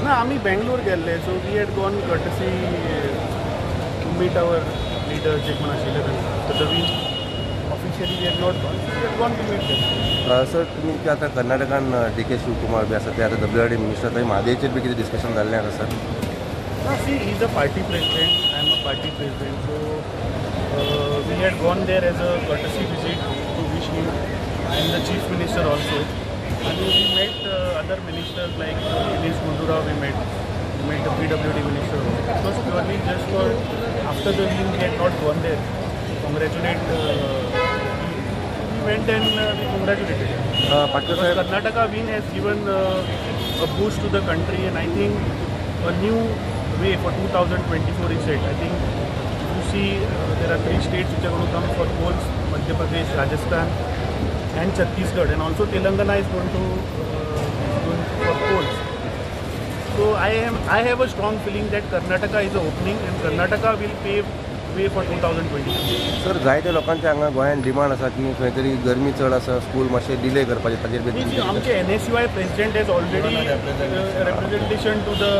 ना आम्ही बेंगलोर गेल्ले, so we had gone courtesy to meet our leaders जे कोण आशिल्ले थंय. Officially we had not gone, we had gone to meet them. Sir तुमी आता कर्नाटकान DK शिवकुमार बी आसा ते आता WRD मिनिस्टर थंय म्हादेचेर बी कितें डिस्कशन जाल्लें आसा सर? ना see he is a party president, I am a party president, so we had gone there as a courtesy visit to wish him and the chief minister also, and we met other ministers like Dinesh Gundurao. We met the PWD minister. It was purely just for after the win we had not gone there to congratulate. We went and we congratulated. Karnataka win has given a boost to the country, and I think a new way for 2024 is set. I think you see there are 3 states which are going to come for polls: Madhya Pradesh, Rajasthan, and Chhattisgarh, and also Telangana is going for polls. So I have a strong feeling that Karnataka is an opening, and Karnataka will pave way for 2022. Sir जायत्या लोकांच्या हांगा गोंयांत demand आसा की खंय तरी गरमी चड आसा, स्कूल मातशें डिले करपाचें ताजेर बी. आमचे NSUI president has already representation to the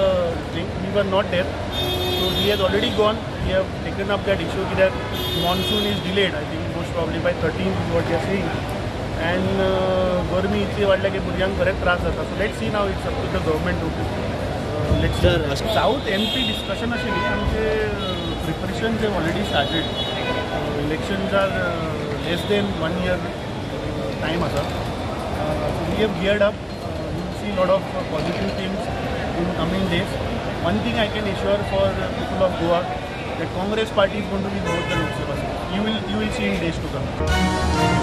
we were not there, so he has already gone. We have taken up that issue that monsoon is delayed. I think most probably by 13th is what they are saying. And गरमी इतली वाढल्या की भुरग्यांक खरेंच त्रास जाता. So let's see now it's up to the government to let's see. South MP discussion आशिल्ली आमचे preparation जे already started. Elections are less than 1 year time आसा. So we have geared up. You see lot of positive things in coming days. One thing I can assure for the people of Goa that Congress party is going to be more than Lok Sabha. You will see in days to come.